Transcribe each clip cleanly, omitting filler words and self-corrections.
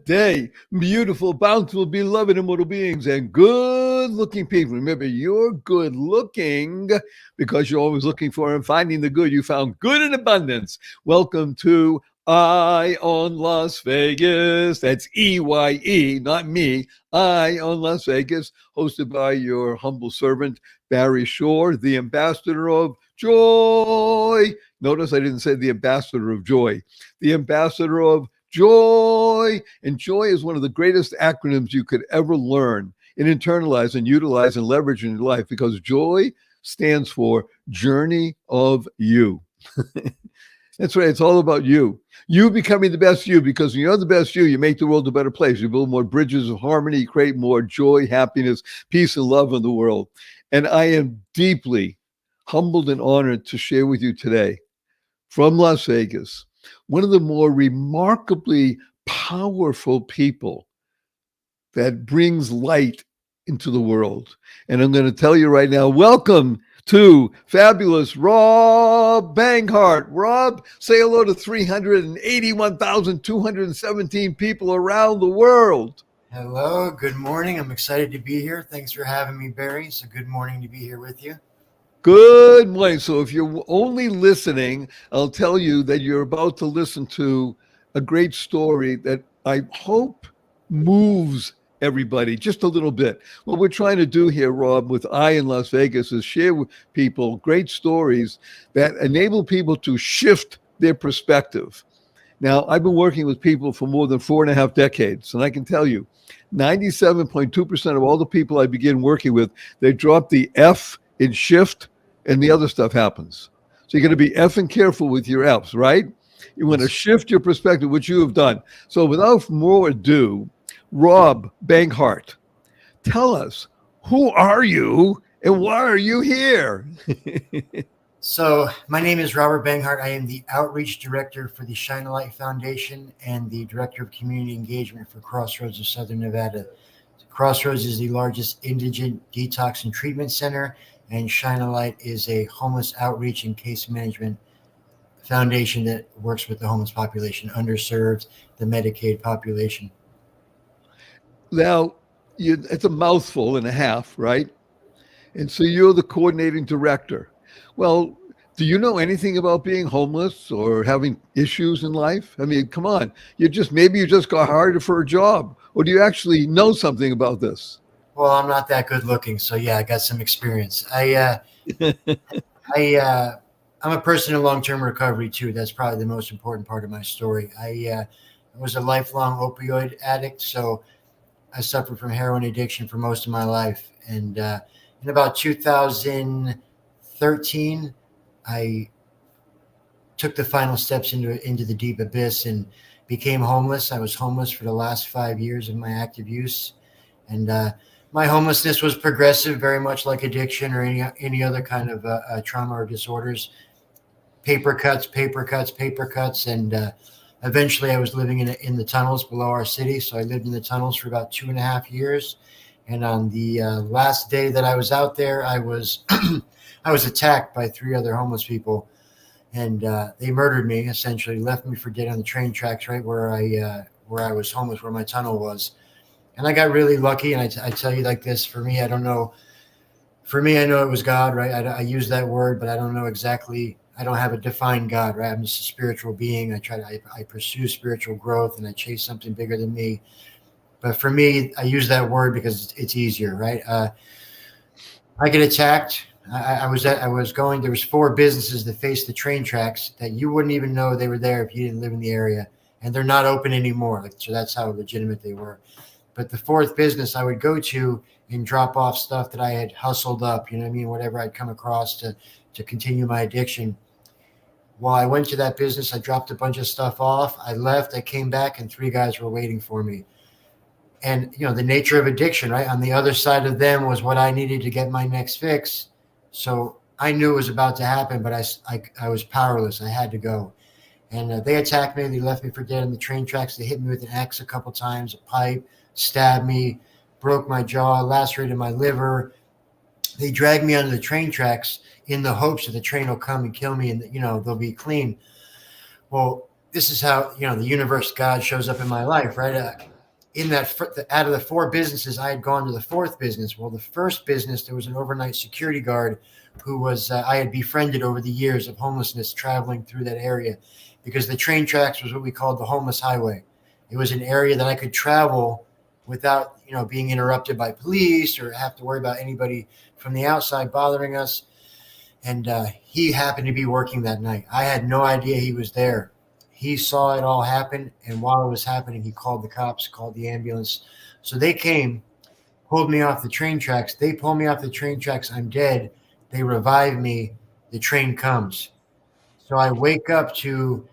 day, beautiful, bountiful, beloved, immortal beings, and good-looking people. Remember, you're good-looking because you're always looking for and finding the good. You found good in abundance. Welcome to I on Las Vegas. That's EYE, not me. I on Las Vegas, hosted by your humble servant, Barry Shore, the ambassador of joy. Notice I didn't say the ambassador of joy, the ambassador of joy. And joy is one of the greatest acronyms you could ever learn and internalize and utilize and leverage in your life, because joy stands for Journey of You. That's right. It's all about you. You becoming the best you, because when you're the best you, you make the world a better place. You build more bridges of harmony, you create more joy, happiness, peace, and love in the world. And I am deeply humbled and honored to share with you today from Las Vegas one of the more remarkably powerful people that brings light into the world. And I'm going to tell you right now, welcome to fabulous Rob Banghart. Rob, say hello to 381,217 people around the world. Hello, good morning. I'm excited to be here. Thanks for having me, Barry. It's a good morning to be here with you. Good morning. So if you're only listening, I'll tell you that you're about to listen to a great story that I hope moves everybody just a little bit. What we're trying to do here, Rob, with I in Las Vegas, is share with people great stories that enable people to shift their perspective. Now, I've been working with people for more than 4.5 decades, and I can tell you 97.2% of all the people I begin working with, they drop the F in shift, and the other stuff happens. So you're going to be effing careful with your F's, right? You want to shift your perspective, which you have done. So without more ado, Rob Banghart, tell us, who are you and why are you here? So, my name is Robert Banghart. I am the Outreach Director for the Shine a Light Foundation and the Director of Community Engagement for Crossroads of Southern Nevada. Crossroads is the largest indigent detox and treatment center, and Shine a Light is a homeless outreach and case management foundation that works with the homeless population, underserved, the Medicaid population. Now, it's a mouthful and a half, right? And so you're the coordinating director. Well, do you know anything about being homeless or having issues in life? I mean, come on. Maybe you just got hired for a job, or do you actually know something about this? Well, I'm not that good looking, so yeah, I got some experience. I'm a person in long-term recovery too. That's probably the most important part of my story. I was a lifelong opioid addict, so I suffered from heroin addiction for most of my life. And in about 2013, I took the final steps into the deep abyss and became homeless. I was homeless for the last 5 years of my active use, and my homelessness was progressive, very much like addiction or any other kind of trauma or disorders. Paper cuts, and eventually I was living in the tunnels below our city. So I lived in the tunnels for about 2.5 years. And on the last day that I was out there, I was I was attacked by 3 other homeless people, and they murdered me. Essentially, left me for dead on the train tracks, right where I was homeless, where my tunnel was. And I got really lucky. And I tell you like this: for me, I don't know. For me, I know it was God, right? I use that word, but I don't know exactly. I don't have a defined God, right? I'm just a spiritual being. I pursue spiritual growth, and I chase something bigger than me. But for me, I use that word because it's easier, right? I get attacked. I was going. There was 4 businesses that faced the train tracks that you wouldn't even know they were there if you didn't live in the area, and they're not open anymore. So that's how legitimate they were. But the 4th business I would go to and drop off stuff that I had hustled up, you know what I mean? Whatever I'd come across to continue my addiction. Well, I went to that business. I dropped a bunch of stuff off. I left. I came back, and 3 guys were waiting for me. And, the nature of addiction, right? On the other side of them was what I needed to get my next fix. So I knew it was about to happen, but I was powerless. I had to go. And they attacked me. They left me for dead on the train tracks. They hit me with an axe a couple times, a pipe, stabbed me, broke my jaw, lacerated my liver. They dragged me onto the train tracks in the hopes that the train will come and kill me and, they'll be clean. Well, this is how, the universe, God shows up in my life, right? in that, out of the 4 businesses, I had gone to the 4th business. Well, the first business, there was an overnight security guard who was, I had befriended over the years of homelessness, traveling through that area, because the train tracks was what we called the homeless highway. It was an area that I could travel without, being interrupted by police or have to worry about anybody from the outside bothering us. And he happened to be working that night. I had no idea he was there. He saw it all happen, and while it was happening, he called the cops, called the ambulance. So they came, pulled me off the train tracks. They pull me off the train tracks. I'm dead. They revive me. The train comes. So I wake up to,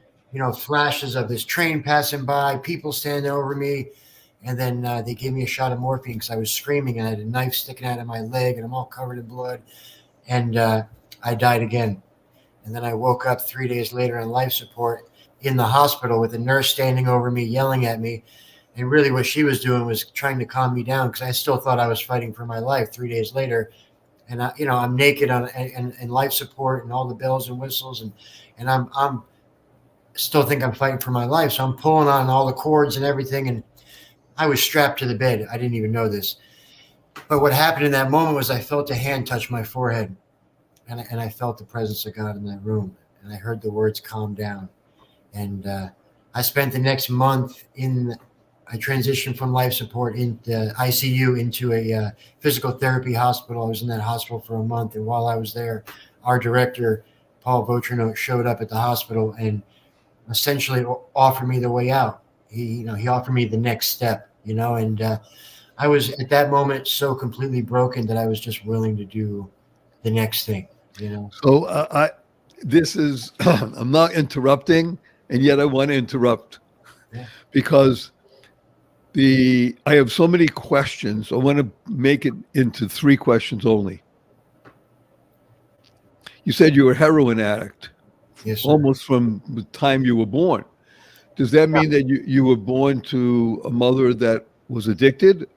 flashes of this train passing by, people standing over me. And then they gave me a shot of morphine because I was screaming, and I had a knife sticking out of my leg, and I'm all covered in blood. And I died again. And then I woke up 3 days later on life support in the hospital with a nurse standing over me, yelling at me. And really what she was doing was trying to calm me down, because I still thought I was fighting for my life 3 days later. And I'm naked and life support and all the bells and whistles. And I'm still think I'm fighting for my life. So I'm pulling on all the cords and everything. And I was strapped to the bed. I didn't even know this. But what happened in that moment was I felt a hand touch my forehead. And I felt the presence of God in that room. And I heard the words, calm down. And I spent the next month I transitioned from life support in the ICU into a physical therapy hospital. I was in that hospital for a month. And while I was there, our director, Paul Votrino, showed up at the hospital and essentially offered me the way out. He offered me the next step, and I was at that moment so completely broken that I was just willing to do the next thing, So this is, I'm not interrupting, and yet I want to interrupt because I have so many questions. I want to make it into 3 questions only. You said you were a heroin addict, yes, sir. almost from the time you were born. Does that mean that you were born to a mother that was addicted?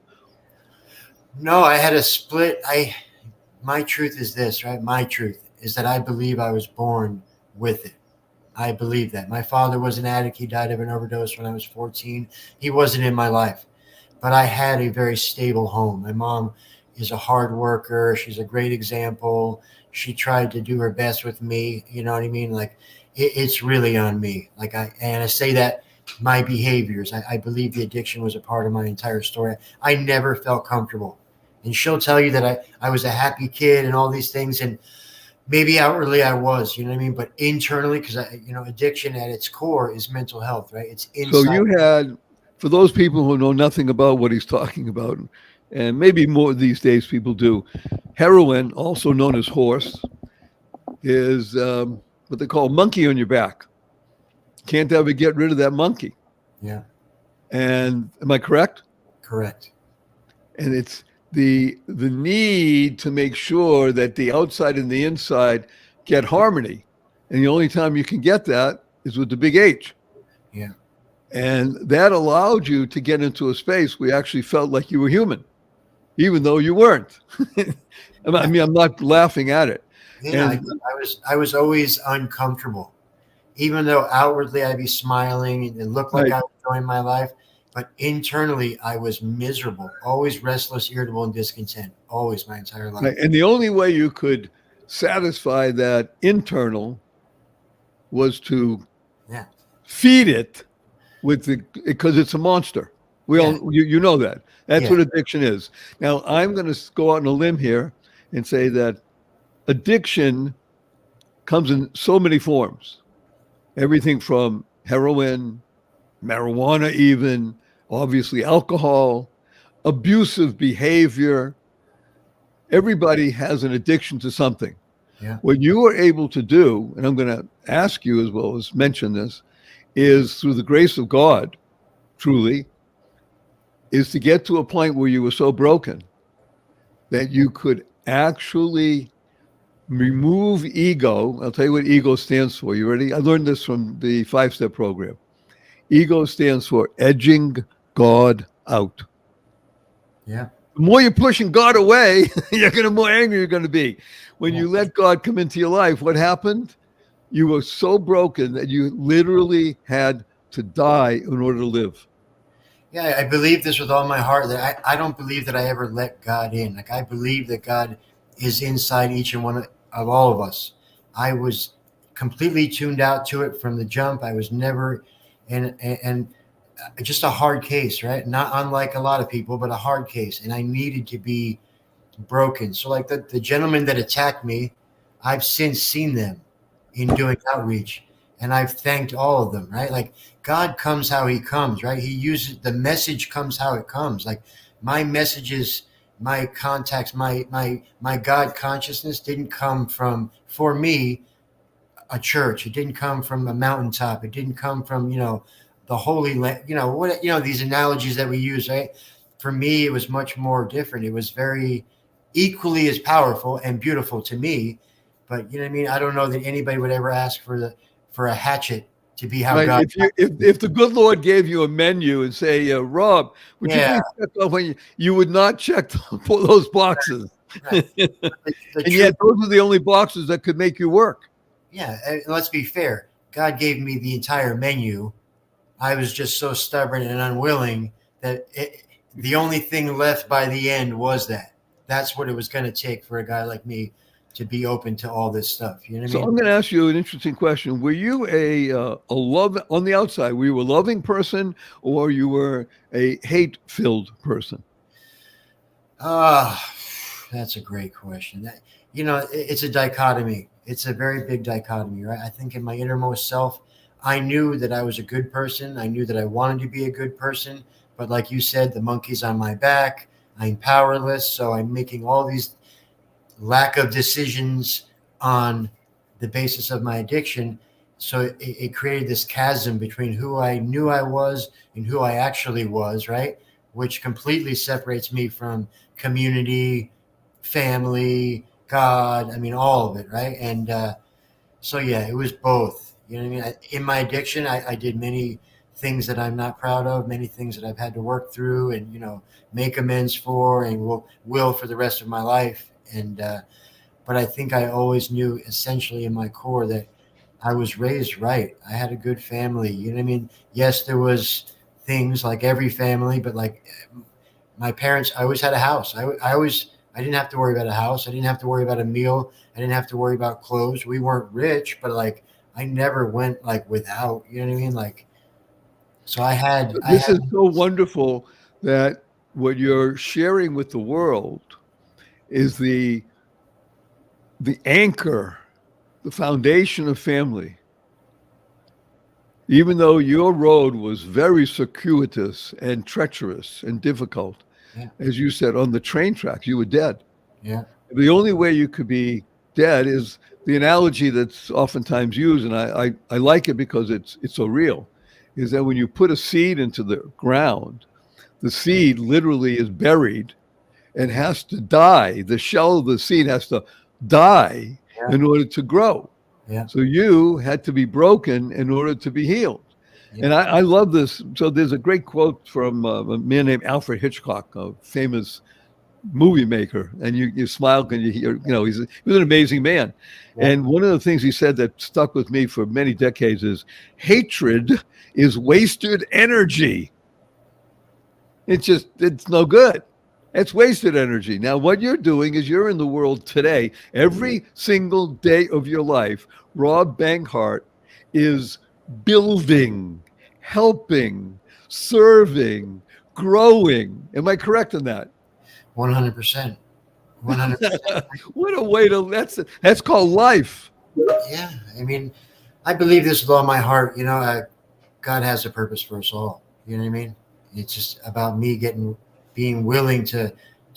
No, I had a split. My truth is this, right? My truth is that I believe I was born with it. I believe that. My father was an addict. He died of an overdose when I was 14. He wasn't in my life, but I had a very stable home. My mom is a hard worker. She's a great example. She tried to do her best with me. You know what I mean? Like it's really on me. And I say that my behaviors, I believe the addiction was a part of my entire story. I never felt comfortable. And she'll tell you that I was a happy kid and all these things. And maybe outwardly I was, you know what I mean? But internally, because addiction at its core is mental health, right? It's inside. So you had, for those people who know nothing about what he's talking about, and maybe more these days people do, heroin, also known as horse, is what they call monkey on your back. Can't ever get rid of that monkey. Yeah. And am I correct? Correct. And it's the need to make sure that the outside and the inside get harmony. And the only time you can get that is with the big H. Yeah. And that allowed you to get into a space where you actually felt like you were human, even though you weren't. I mean, I'm not laughing at it. Yeah, I was always uncomfortable, even though outwardly I'd be smiling and it looked like I was enjoying my life. But internally, I was miserable, always restless, irritable, and discontent, always my entire life. Right. And the only way you could satisfy that internal was to feed it because it's a monster. We all, you know that. That's what addiction is. Now, I'm going to go out on a limb here and say that addiction comes in so many forms. Everything from heroin, marijuana, even obviously alcohol, abusive behavior. Everybody has an addiction to something. Yeah. What you are able to do, and I'm going to ask you as well as mention this, is through the grace of God, truly, is to get to a point where you were so broken that you could actually remove ego. I'll tell you what ego stands for. You ready? I learned this from the 5-step program. Ego stands for edging God out. Yeah. The more you're pushing God away, the more angry you're going to be. When you let God come into your life, what happened? You were so broken that you literally had to die in order to live. Yeah, I believe this with all my heart that I don't believe that I ever let God in. Like I believe that God is inside each and one of all of us. I was completely tuned out to it from the jump. I was never, and just a hard case, right? Not unlike a lot of people, but a hard case. And I needed to be broken. So like the gentleman that attacked me, I've since seen them in doing outreach, and I've thanked all of them, right? Like God comes how he comes, right? He uses the message comes how it comes. Like my messages, my contacts, my God consciousness didn't come from, for me, a church. It didn't come from a mountaintop. It didn't come from, the holy land, what, these analogies that we use, right? For me, it was much more different. It was very equally as powerful and beautiful to me. But you know what I mean? I don't know that anybody would ever ask for a hatchet to be how Right. God. If the good Lord gave you a menu and say, Rob, would you Yeah, please check off when you would not check those boxes. right. And The truth, yet those are the only boxes that could make you work. yeah. And let's be fair. God gave me the entire menu. I was just so stubborn and unwilling that the only thing left by the end was that. That's what it was going to take for a guy like me to be open to all this stuff. You know what I So mean? I'm going to ask you an interesting question. Were you a love on the outside? Were you a loving person or you were a hate-filled person? Ah, that's a great question. It's a dichotomy. It's a very big dichotomy, right? I think in my innermost self, I knew that I was a good person. I knew that I wanted to be a good person. But like you said, the monkey's on my back. I'm powerless. So I'm making all these lack of decisions on the basis of my addiction. So it created this chasm between who I knew I was and who I actually was, right? Which completely separates me from community, family, God. I mean, all of it, right? And so, yeah, it was both. You know what I mean? In my addiction, I did many things that I'm not proud of, many things that I've had to work through and, make amends for and will for the rest of my life. And, but I think I always knew essentially in my core that I was raised right. I had a good family. You know what I mean? Yes, there was things like every family, but like my parents, I always had a house. I didn't have to worry about a house. I didn't have to worry about a meal. I didn't have to worry about clothes. We weren't rich, but like I never went like without, you know what I mean? Like, so I This had, is so wonderful that what you're sharing with the world is the anchor, the foundation of family. Even though your road was very circuitous and treacherous and difficult, yeah, as you said, on the train tracks, you were dead. yeah, The only way you could be dead is the analogy that's oftentimes used, and I like it because it's so real, is that when you put a seed into the ground, the seed literally is buried and has to die. The shell of the seed has to die yeah, in order to grow. yeah, So you had to be broken in order to be healed. yeah, And I love this. So there's a great quote from a man named Alfred Hitchcock, a famous movie maker, and you smile when you hear, he was an amazing man. yeah. And one of the things he said that stuck with me for many decades is hatred is wasted energy. It's no good. It's wasted energy. Now, what you're doing is you're in the world today, every single day of your life. Rob Banghart is building, helping, serving, growing. Am I correct in that? 100%, 100%. What a way to that's called life. Yeah. I mean, I believe this with all my heart. God has a purpose for us all. You know what I mean? It's just about me being willing to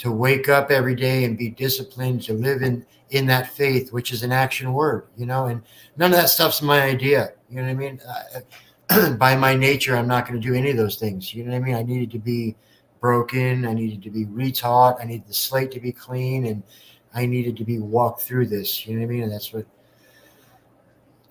wake up every day and be disciplined to live in that faith, which is an action word, and none of that stuff's my idea. You know what I mean? By my nature, I'm not going to do any of those things. You know what I mean? I needed to be broken. I needed to be retaught. I needed the slate to be clean, and I needed to be walked through this. You know what I mean? And that's what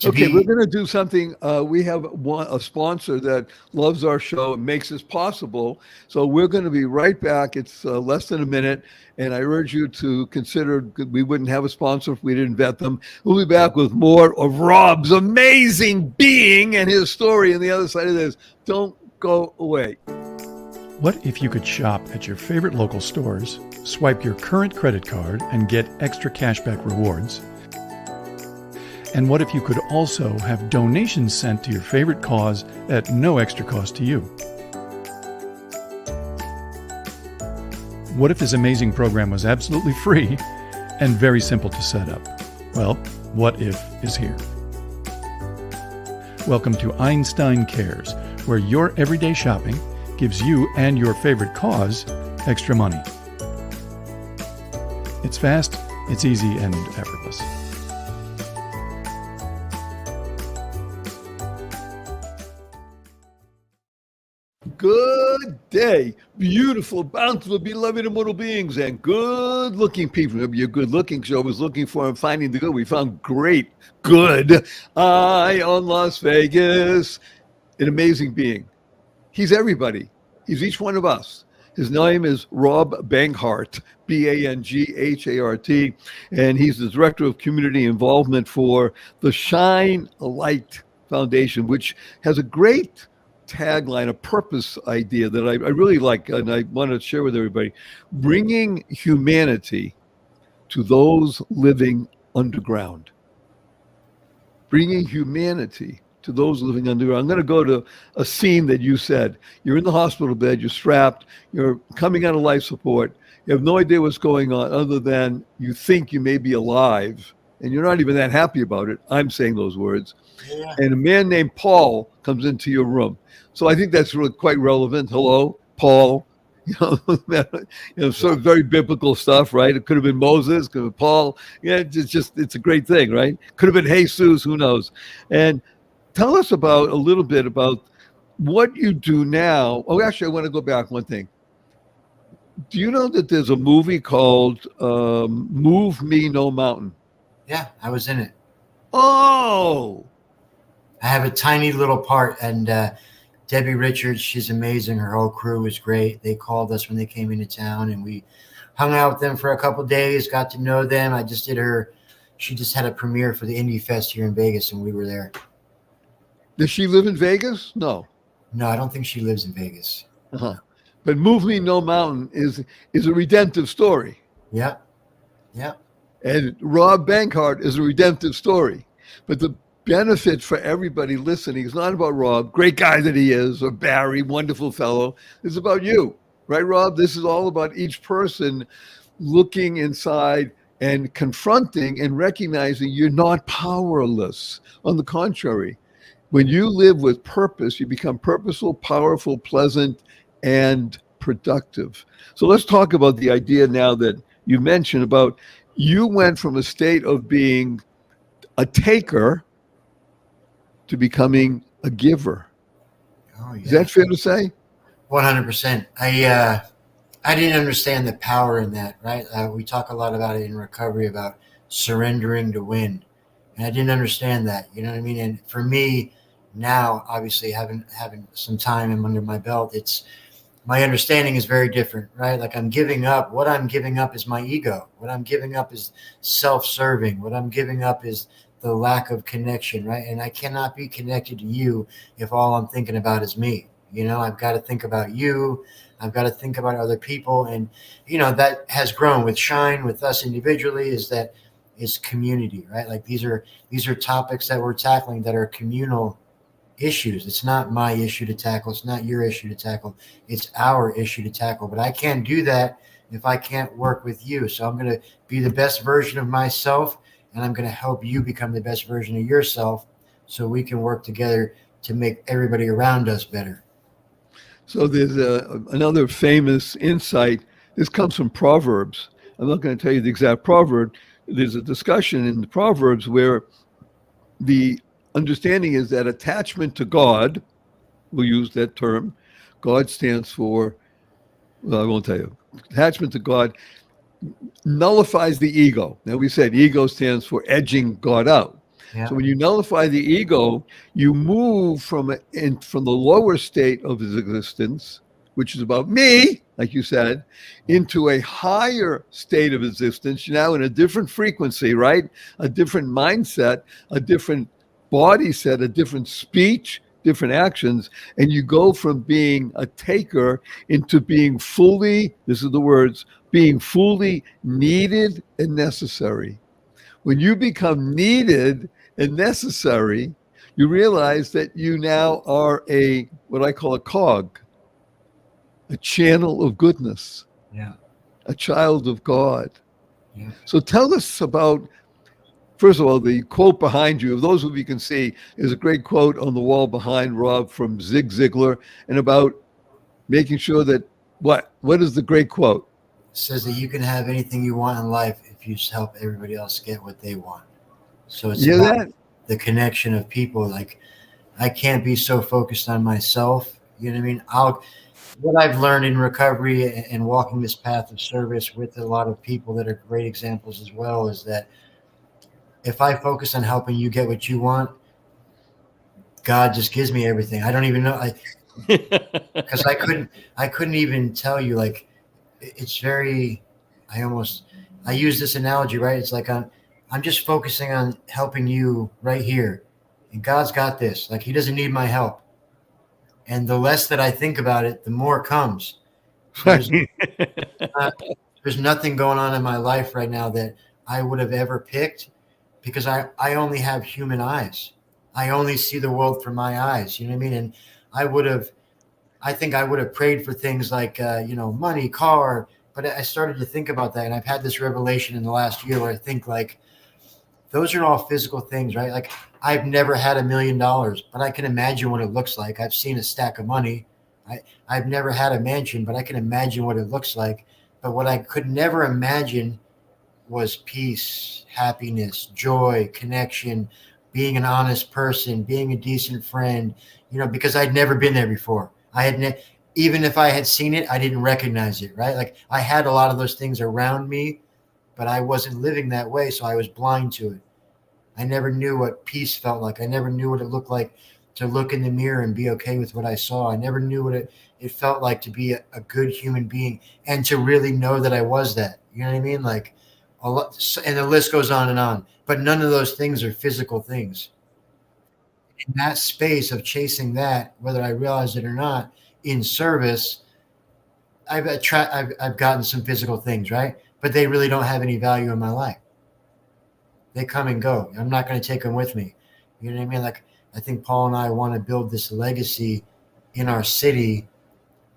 to Okay, we're be. going to do something. We have a sponsor that loves our show and makes this possible. So we're going to be right back. It's less than a minute. And I urge you to consider we wouldn't have a sponsor if we didn't vet them. We'll be back with more of Rob's amazing being and his story on the other side of this. Don't go away. What if you could shop at your favorite local stores, swipe your current credit card, and get extra cashback rewards? And what if you could also have donations sent to your favorite cause at no extra cost to you? What if this amazing program was absolutely free and very simple to set up? Well, What If is here. Welcome to Einstein Cares, where your everyday shopping gives you and your favorite cause extra money. It's fast, it's easy, and effortless. Good day, beautiful, bountiful, beloved, immortal beings, and good-looking people. Remember, you're good-looking, so I was looking for and finding the good. We found great good. I on Las Vegas, an amazing being. He's everybody. He's each one of us. His name is Rob Banghart, Banghart, and he's the Director of Community Involvement for the Shine a Light Foundation, which has a great tagline, a purpose idea that I really like, and I want to share with everybody: bringing humanity to those living underground. Bringing humanity to those living underground. I'm going to go to a scene that you said. You're in the hospital bed, you're strapped, you're coming out of life support, you have no idea what's going on other than you think you may be alive, and you're not even that happy about it. I'm saying those words. Yeah. And a man named Paul comes into your room. So I think that's really quite relevant. Hello, Paul. Sort of very biblical stuff, right? It could have been Moses, could have been Paul. Yeah, it's a great thing, right? Could have been Jesus, who knows? And tell us a little bit about what you do now. Oh, actually, I want to go back one thing. Do you know that there's a movie called Move Me No Mountain? Yeah, I was in it. Oh! I have a tiny little part, and Debbie Richards, she's amazing. Her whole crew was great. They called us when they came into town, and we hung out with them for a couple of days, got to know them. She just had a premiere for the Indie Fest here in Vegas, and we were there. Does she live in Vegas? No. No, I don't think she lives in Vegas. Uh-huh. But Move Me No Mountain is a redemptive story. Yeah. Yeah. And Rob Banghart is a redemptive story. But the benefit for everybody listening is not about Rob, great guy that he is, or Barry, wonderful fellow. It's about you, right, Rob? This is all about each person looking inside and confronting and recognizing you're not powerless. On the contrary, when you live with purpose, you become purposeful, powerful, pleasant, and productive. So let's talk about the idea now that you mentioned about you went from a state of being a taker to becoming a giver. Oh, yeah. Is that fair to say? 100%. I didn't understand the power in that, right? We talk a lot about it in recovery, about surrendering to win. And I didn't understand that, you know what I mean? And for me now, obviously having some time under my belt, my understanding is very different, right? Like I'm giving up. What I'm giving up is my ego. What I'm giving up is self-serving. What I'm giving up is the lack of connection, right? And I cannot be connected to you if all I'm thinking about is me. You know, I've got to think about you. I've got to think about other people. And, you know, that has grown with Shine, with us individually, is community, right? Like these are topics that we're tackling that are communal issues. It's not my issue to tackle. It's not your issue to tackle. It's our issue to tackle. But I can't do that if I can't work with you. So I'm going to be the best version of myself, and I'm going to help you become the best version of yourself so we can work together to make everybody around us better. So there's another famous insight. This comes from Proverbs. I'm not going to tell you the exact proverb. There's a discussion in the Proverbs where the understanding is that attachment to God, we'll use that term. God stands for, well, I won't tell you. Attachment to God nullifies the ego. Now we said ego stands for edging God out. Yeah. So when you nullify the ego, you move from the lower state of his existence, which is about me, like you said, into a higher state of existence, now in a different frequency, right? A different mindset, a different body set, a different speech, different actions, and you go from being a taker into being fully, this is the words, being fully needed and necessary. When you become needed and necessary, you realize that you now are what I call a cog, a channel of goodness, Yeah. a child of God. Yeah. So tell us about, first of all, the quote behind you. Those of you can see, is a great quote on the wall behind Rob from Zig Ziglar, and about making sure that what is the great quote? It says that you can have anything you want in life if you just help everybody else get what they want. So it's You hear about that? the connection of people. Like, I can't be so focused on myself. You know what I mean? What I've learned in recovery and walking this path of service with a lot of people that are great examples as well is that if I focus on helping you get what you want, God just gives me everything. I don't even know, because I couldn't even tell you. Like, it's very, I use this analogy, right? It's like I'm just focusing on helping you right here, and God's got this. Like, He doesn't need my help. And the less that I think about it, the more comes. So there's nothing going on in my life right now that I would have ever picked, because I only have human eyes. I only see the world from my eyes. You know what I mean? And I think I would have prayed for things like, money, car. But I started to think about that. And I've had this revelation in the last year where I think, like, those are all physical things, right? Like, I've never had $1 million, but I can imagine what it looks like. I've seen a stack of money. I've never had a mansion, but I can imagine what it looks like. But what I could never imagine was peace, happiness, joy, connection, being an honest person, being a decent friend, because I'd never been there before. Even if I had seen it, I didn't recognize it, right? Like, I had a lot of those things around me, but I wasn't living that way, so I was blind to it. I never knew what peace felt like. I never knew what it looked like to look in the mirror and be okay with what I saw. I never knew what it felt like to be a good human being and to really know that I was that. You know what I mean? Like, a lot, and the list goes on and on. But none of those things are physical things. In that space of chasing that, whether I realize it or not, in service, I've gotten some physical things, right? But they really don't have any value in my life. They come and go. I'm not going to take them with me. You know what I mean? Like, I think Paul and I want to build this legacy in our city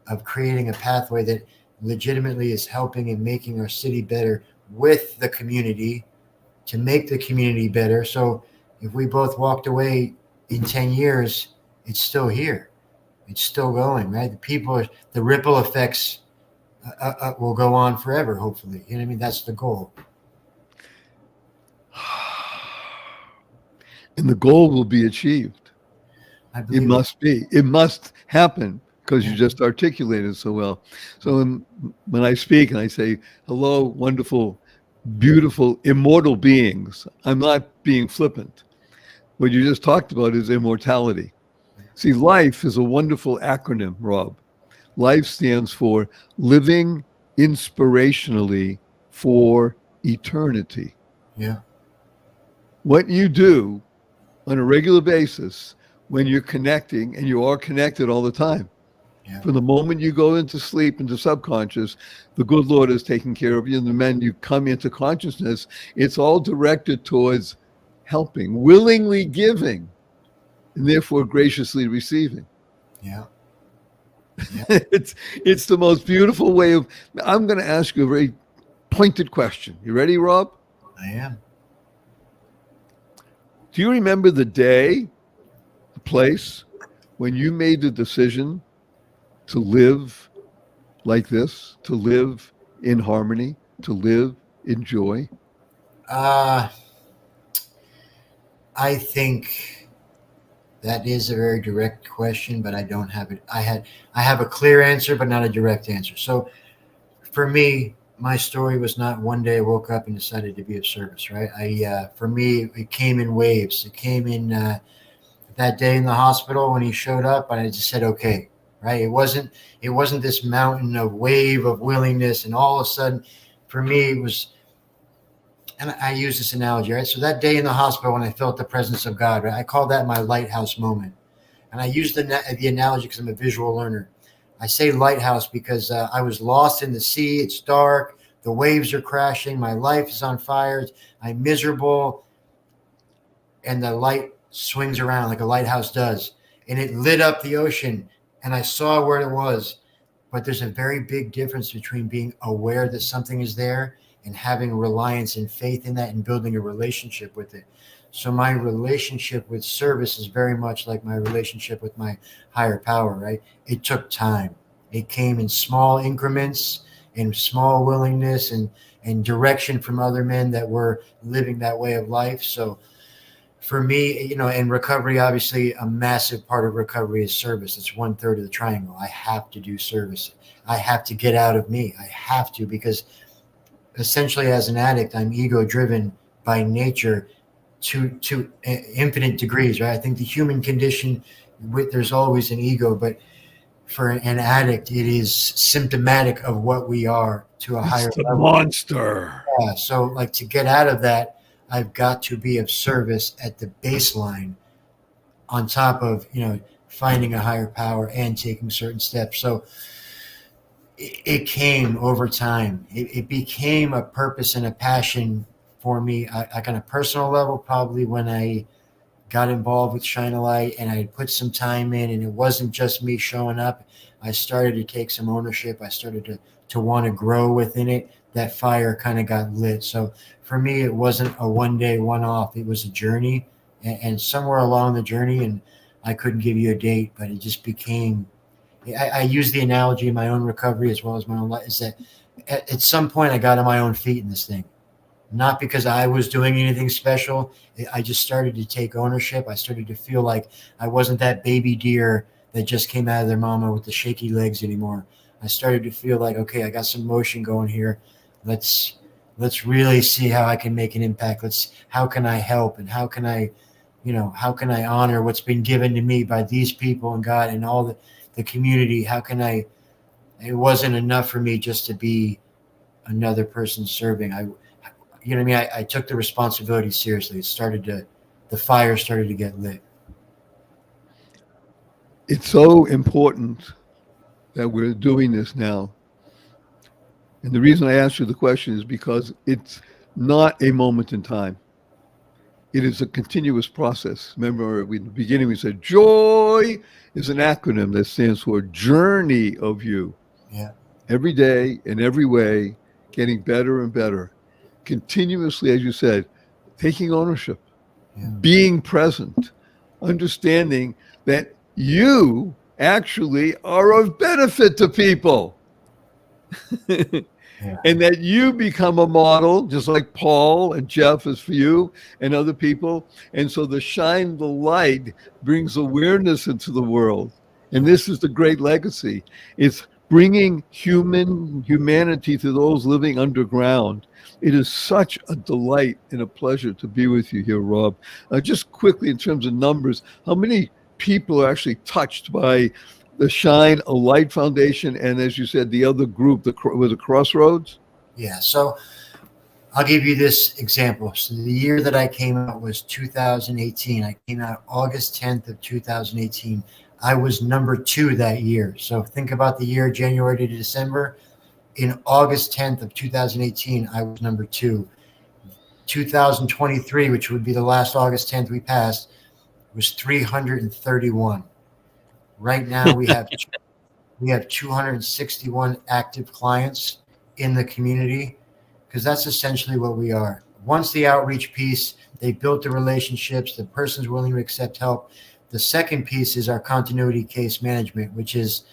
of creating a pathway that legitimately is helping and making our city better with the community to make the community better. So if we both walked away in 10 years, it's still here. It's still going, right? The ripple effects will go on forever, hopefully. You know what I mean? That's the goal. And the goal will be achieved. I believe It must be. It must happen, because you just articulated so well. So when I speak and I say, hello, wonderful, beautiful, immortal beings, I'm not being flippant. What you just talked about is immortality. See, life is a wonderful acronym, Rob. Life stands for living inspirationally for eternity. Yeah. What you do on a regular basis when you're connecting, and you are connected all the time. Yeah. From the moment you go into sleep, into subconscious, the good Lord is taking care of you. And the minute you come into consciousness, it's all directed towards helping, willingly giving, and therefore graciously receiving. Yeah. It's the most beautiful way of. I'm going to ask you a very pointed question. You ready, Rob? I am. Do you remember the day, the place, when you made the decision to live like this, to live in harmony, to live in joy? I think that is a very direct question, but I don't have it. I have a clear answer, but not a direct answer. So for me, my story was not one day I woke up and decided to be of service, right? For me, it came in waves. It came in that day in the hospital when he showed up, and I just said, okay, right? It wasn't this mountain of wave of willingness, and all of a sudden, for me, it was. And I use this analogy, right? So that day in the hospital when I felt the presence of God, right? I call that my lighthouse moment. And I use the analogy because I'm a visual learner. I say lighthouse because I was lost in the sea. It's dark. The waves are crashing. My life is on fire. I'm miserable. And the light swings around like a lighthouse does. And it lit up the ocean. And I saw where it was. But there's a very big difference between being aware that something is there and having reliance and faith in that and building a relationship with it. So my relationship with service is very much like my relationship with my higher power, right? It took time. It came in small increments, in small willingness and direction from other men that were living that way of life. So for me, in recovery, obviously a massive part of recovery is service. It's 1/3 of the triangle. I have to do service. I have to get out of me. I have to, because essentially as an addict, I'm ego driven by nature to infinite degrees, right? I think the human condition, there's always an ego, but for an addict, it is symptomatic of what we are to a higher level. Monster. Yeah, so like to get out of that, I've got to be of service at the baseline on top of, finding a higher power and taking certain steps. So it came over time. It became a purpose and a passion for me, like on a personal level, probably when I got involved with Shine a Light and I put some time in, and it wasn't just me showing up. I started to take some ownership. I started to want to grow within it. That fire kind of got lit. So for me, it wasn't a one-day, one-off. It was a journey, and somewhere along the journey, and I couldn't give you a date, but it just became, I use the analogy in my own recovery as well as my own life, is that at some point I got on my own feet in this thing. Not because I was doing anything special. I just started to take ownership. I started to feel like I wasn't that baby deer that just came out of their mama with the shaky legs anymore. I started to feel like, okay, I got some motion going here. Let's really see how I can make an impact. How can I help, and how can I honor what's been given to me by these people and God and all the community? It wasn't enough for me just to be another person serving. I took the responsibility seriously. The fire started to get lit. It's so important that we're doing this now. And the reason I asked you the question is because it's not a moment in time. It is a continuous process. Remember, in the beginning we said joy is an acronym that stands for Journey of You. Yeah. Every day, in every way, getting better and better. Continuously, as you said, taking ownership, being present, understanding that you actually are of benefit to people. And that you become a model, just like Paul and Jeff is for you and other people. And so the shine the light brings awareness into the world. And this is the great legacy. It's bringing humanity to those living underground. It is such a delight and a pleasure to be with you here, Rob. Just quickly, in terms of numbers, how many people are actually touched by the Shine a Light Foundation, and as you said, the other group, was it Crossroads? Yeah. So I'll give you this example. So the year that I came out was 2018. I came out August 10th of 2018. I was number 2 that year. So think about the year, January to December. In August 10th of 2018, I was number 2. 2023, which would be the last August 10th we passed, was 331. Right now we have 261 active clients in the community, because that's essentially what we are. Once the outreach piece, they built the relationships, the person's willing to accept help. The second piece is our continuity case management, which is,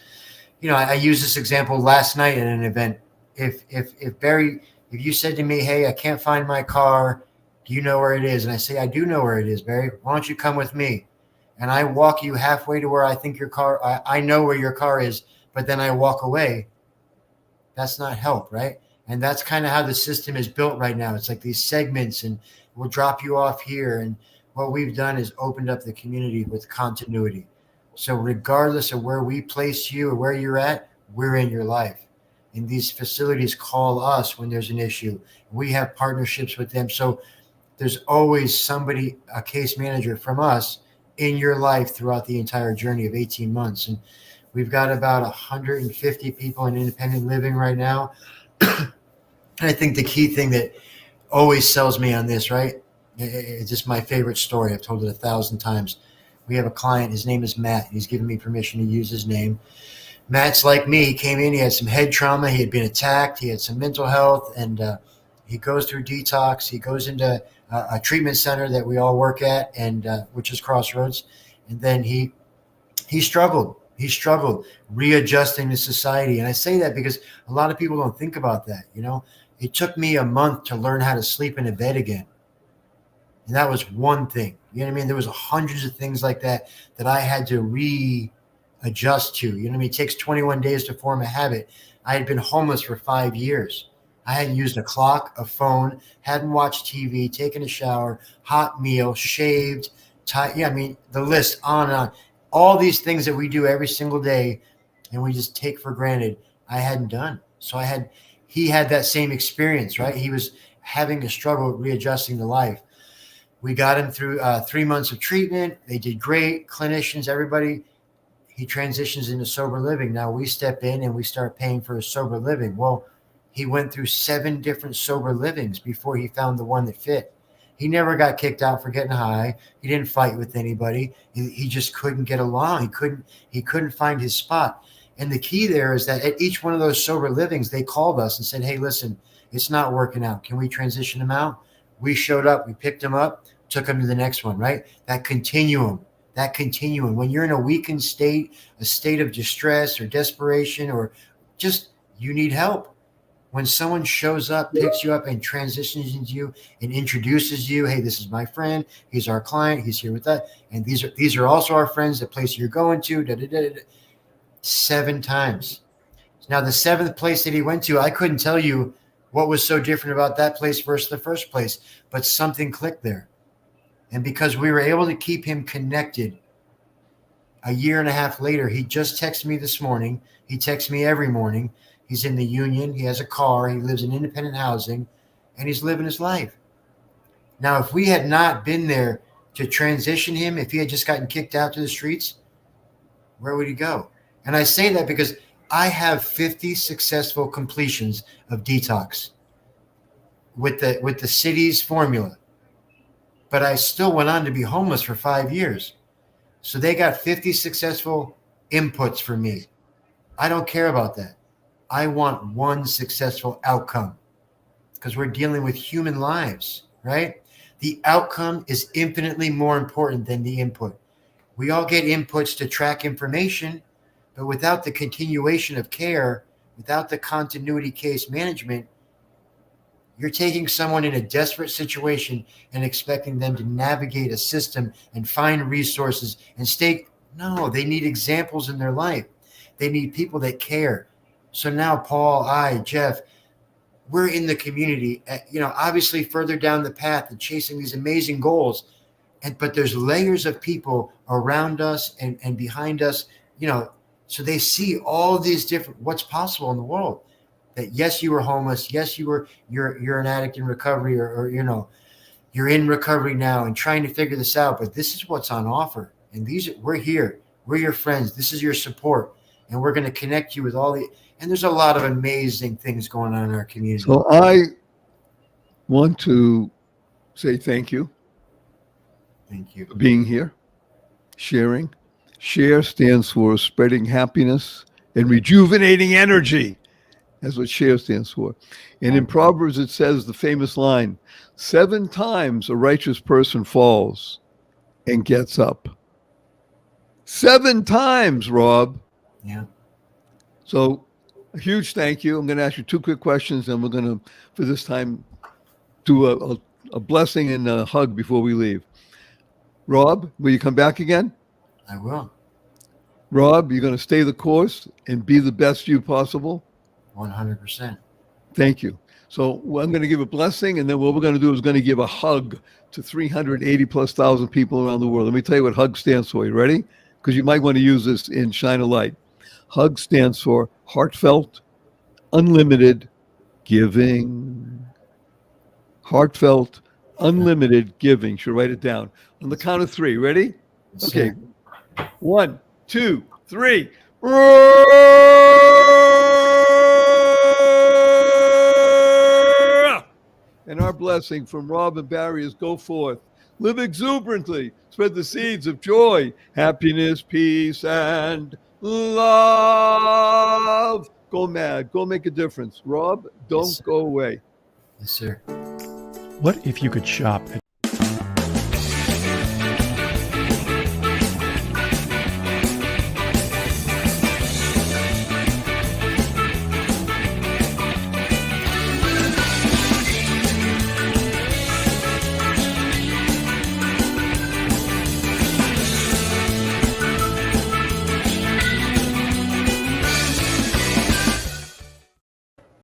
I used this example last night at an event. If Barry, if you said to me, hey, I can't find my car, do you know where it is? And I say, I do know where it is, Barry. Why don't you come with me? And I walk you halfway to where I think your car, I know where your car is, but then I walk away. That's not help, right? And that's kind of how the system is built right now. It's like these segments, and we'll drop you off here. And what we've done is opened up the community with continuity. So regardless of where we place you or where you're at, we're in your life. And these facilities call us when there's an issue. We have partnerships with them. So there's always somebody, a case manager from us, in your life throughout the entire journey of 18 months. And we've got about 150 people in independent living right now. And I think the key thing that always sells me on this, right? It's just my favorite story. I've told it 1,000 times. We have a client, his name is Matt. He's given me permission to use his name. Matt's like me. He came in, he had some head trauma. He had been attacked. He had some mental health, and he goes through detox. He goes into a treatment center that we all work at, and which is Crossroads. And then he struggled. He struggled readjusting to society. And I say that because a lot of people don't think about that. You know, it took me a month to learn how to sleep in a bed again. And that was one thing. You know what I mean? There was hundreds of things like that I had to readjust to. You know what I mean? It takes 21 days to form a habit. I had been homeless for 5 years. I hadn't used a clock, a phone, hadn't watched TV, taken a shower, hot meal, shaved, the list on and on. All these things that we do every single day and we just take for granted, I hadn't done. So he had that same experience, right? He was having a struggle readjusting to life. We got him through 3 months of treatment. They did great. Clinicians, everybody. He transitions into sober living. Now we step in and we start paying for his sober living. Well, he went through 7 different sober livings before he found the one that fit. He never got kicked out for getting high. He didn't fight with anybody. He just couldn't get along. He couldn't find his spot. And the key there is that at each one of those sober livings, they called us and said, hey, listen, it's not working out. Can we transition him out? We showed up, we picked him up, took him to the next one, right? That continuum. When you're in a weakened state, a state of distress or desperation, or just you need help. When someone shows up, picks you up and transitions into you and introduces you, hey, this is my friend, he's our client, he's here with us, and these are also our friends, the place you're going to, 7 times. Now, the 7th place that he went to, I couldn't tell you what was so different about that place versus the first place, but something clicked there. And because we were able to keep him connected, a year and a half later, he just texted me this morning. He texts me every morning. He's in the union. He has a car. He lives in independent housing, and he's living his life. Now, if we had not been there to transition him, if he had just gotten kicked out to the streets, where would he go? And I say that because I have 50 successful completions of detox with the city's formula. But I still went on to be homeless for 5 years. So they got 50 successful inputs for me. I don't care about that. I want one successful outcome because we're dealing with human lives, right? The outcome is infinitely more important than the input. We all get inputs to track information, but without the continuation of care, without the continuity case management, you're taking someone in a desperate situation and expecting them to navigate a system and find resources and stay. No, they need examples in their life. They need people that care. So now Paul, Jeff, we're in the community, obviously further down the path and chasing these amazing goals. But there's layers of people around us and behind us, so they see all these different, what's possible in the world. That yes, you were homeless. Yes, you're an addict in recovery, or you're in recovery now and trying to figure this out. But this is what's on offer, and we're here. We're your friends. This is your support, and we're going to connect you with all the. And there's a lot of amazing things going on in our community. So I want to say thank you. Thank you for being here, sharing. Share stands for spreading happiness and rejuvenating energy. That's what share stands for. And in Proverbs, it says the famous line, 7 times a righteous person falls and gets up. 7 times, Rob. Yeah. So a huge thank you. I'm going to ask you 2 quick questions, and we're going to, for this time, do a blessing and a hug before we leave. Rob, will you come back again? I will. Rob, you're going to stay the course and be the best you possible? 100%. Thank you. So I'm going to give a blessing, and then what we're going to do is going to give a hug to 380,000+ people around the world. Let me tell you what HUG stands for. You ready? Because you might want to use this in Shine a Light. HUG stands for heartfelt, unlimited giving. Heartfelt, unlimited giving. Should write it down. On the count of 3. Ready? Yes, Okay. sir. 1, 2, 3. And our blessing from Rob and Barry is go forth. Live exuberantly. Spread the seeds of joy, happiness, peace, and love. Go mad. Go make a difference. Rob, don't sir. go away. Yes, sir. What if you could shop at